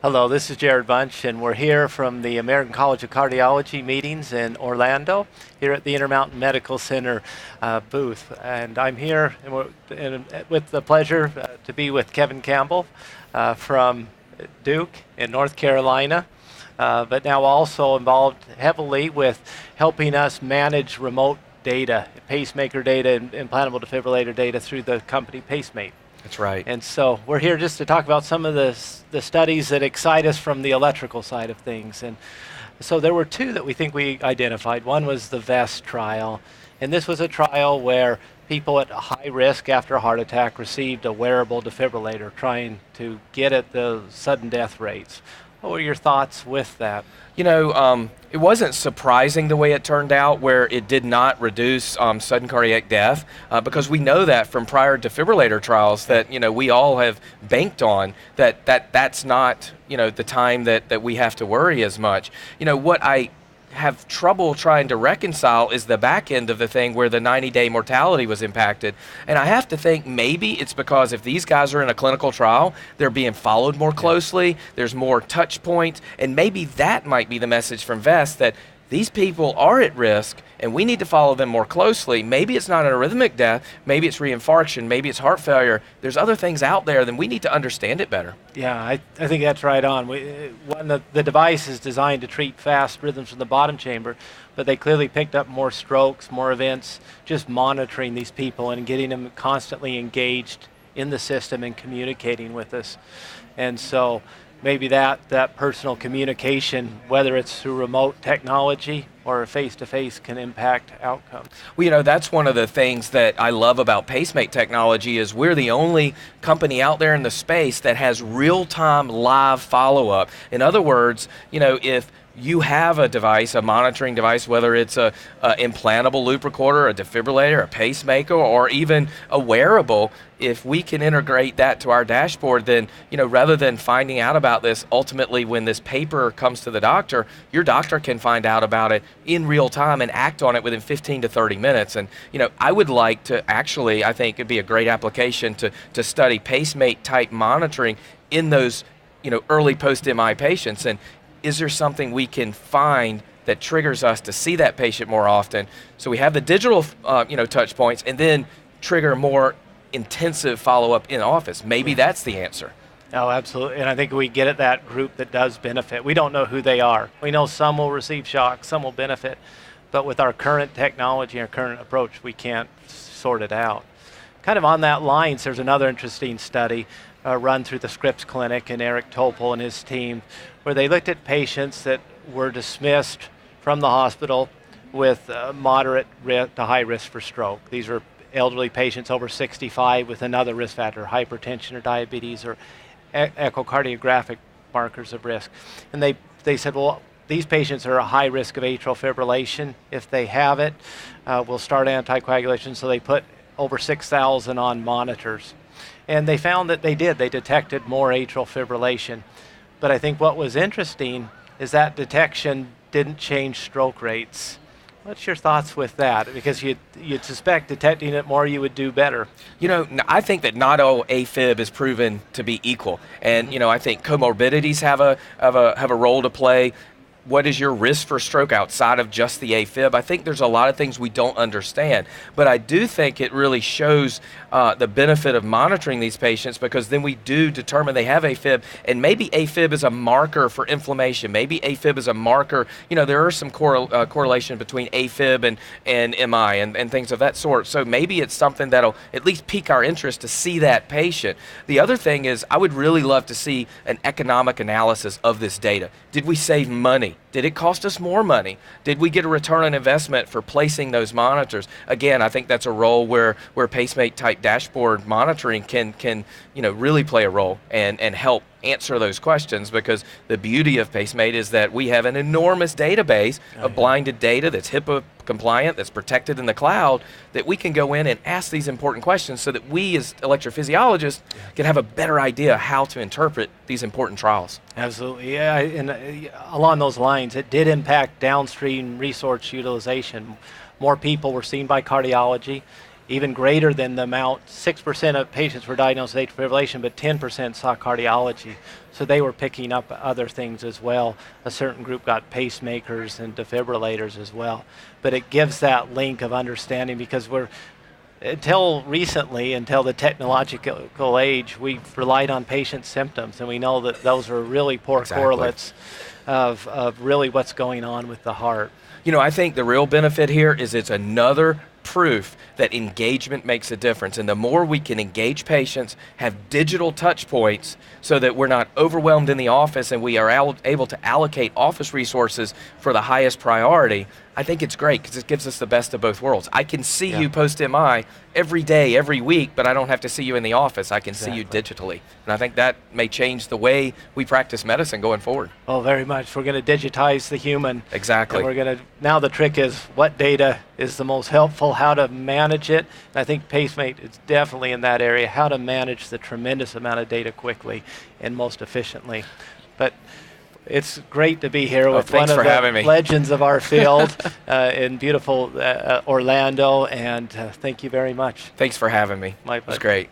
Hello, this is Jared Bunch, and we're here from the American College of Cardiology meetings in Orlando, here at the Intermountain Medical Center booth. And I'm here with the pleasure to be with Kevin Campbell from Duke in North Carolina, but now also involved heavily with helping us manage remote data, pacemaker data, and implantable defibrillator data through the company PaceMate. That's right. And so we're here just to talk about some of the studies that excite us from the electrical side of things. And so there were two that we think we identified. One was the VEST trial, and this was a trial where people at high risk after a heart attack received a wearable defibrillator, trying to get at the sudden death rates. What were your thoughts with that? You know, it wasn't surprising the way it turned out, where it did not reduce sudden cardiac death, because we know that from prior defibrillator trials that, you know, we all have banked on that's not, you know, the time that we have to worry as much. You know, what I have trouble trying to reconcile is the back end of the thing where the 90-day mortality was impacted. And I have to think maybe it's because if these guys are in a clinical trial, they're being followed more closely, there's more touch points, and maybe that might be the message from VEST, that these people are at risk and we need to follow them more closely. Maybe it's not an arrhythmic death, maybe it's reinfarction, maybe it's heart failure. There's other things out there, then we need to understand it better. Yeah, I think that's right on. The device is designed to treat fast rhythms from the bottom chamber, but they clearly picked up more strokes, more events, just monitoring these people and getting them constantly engaged in the system and communicating with us. And so maybe that personal communication, whether it's through remote technology or face-to-face, can impact outcomes. Well, you know, that's one of the things that I love about PaceMate technology is we're the only company out there in the space that has real-time live follow-up. In other words, you know, if you have a device, a monitoring device, whether it's a implantable loop recorder, a defibrillator, a pacemaker, or even a wearable, if we can integrate that to our dashboard, then, you know, rather than finding out about this ultimately when this paper comes to the doctor, your doctor can find out about it in real time and act on it within 15 to 30 minutes. And, you know, I would like to actually, I think it'd be a great application to study PaceMate type monitoring in those, you know, early post-MI patients. And is there something we can find that triggers us to see that patient more often? So we have the digital, you know, touch points, and then trigger more intensive follow-up in office. Maybe that's the answer. Oh, absolutely. And I think we get at that group that does benefit. We don't know who they are. We know some will receive shock, some will benefit. But with our current technology, our current approach, we can't sort it out. Kind of on that lines, there's another interesting study run through the Scripps Clinic and Eric Topol and his team, where they looked at patients that were dismissed from the hospital with moderate to high risk for stroke. These are elderly patients over 65 with another risk factor, hypertension or diabetes or echocardiographic markers of risk. And they said, well, these patients are at high risk of atrial fibrillation. If they have it, we'll start anticoagulation. So they put over 6,000 on monitors. And they found that they detected more atrial fibrillation. But I think what was interesting is that detection didn't change stroke rates. What's your thoughts with that? Because you'd suspect detecting it more, you would do better. You know, I think that not all AFib is proven to be equal. And, you know, I think comorbidities have a role to play. What is your risk for stroke outside of just the AFib? I think there's a lot of things we don't understand, but I do think it really shows the benefit of monitoring these patients, because then we do determine they have AFib, and maybe AFib is a marker for inflammation. Maybe AFib is a marker. You know, there are some correlation between AFib and MI and things of that sort. So maybe it's something that'll at least pique our interest to see that patient. The other thing is, I would really love to see an economic analysis of this data. Did we save money? Did it cost us more money? Did we get a return on investment for placing those monitors? Again, I think that's a role where PaceMate type dashboard monitoring can you know, really play a role and help answer those questions, because the beauty of PaceMate is that we have an enormous database of blinded data that's HIPAA compliant, that's protected in the cloud, that we can go in and ask these important questions so that we as electrophysiologists can have a better idea how to interpret these important trials. Absolutely, yeah. And along those lines, it did impact downstream resource utilization. More people were seen by cardiology, even greater than the amount. 6% of patients were diagnosed with atrial fibrillation, but 10% saw cardiology. So they were picking up other things as well. A certain group got pacemakers and defibrillators as well. But it gives that link of understanding, because until recently, until the technological age, we've relied on patient symptoms, and we know that those are really poor correlates of really what's going on with the heart. You know, I think the real benefit here is it's another proof that engagement makes a difference. And the more we can engage patients, have digital touch points so that we're not overwhelmed in the office and we are able to allocate office resources for the highest priority, I think it's great because it gives us the best of both worlds. I can see you post-MI every day, every week, but I don't have to see you in the office. I can see you digitally. And I think that may change the way we practice medicine going forward. Oh, very much. We're going to digitize the human. Exactly. And we're going to, now the trick is what data is the most helpful, how to manage it. And I think PaceMate is definitely in that area, how to manage the tremendous amount of data quickly and most efficiently. But it's great to be here with one of the legends of our field in beautiful Orlando, and thank you very much. Thanks for having me. My pleasure. It was great.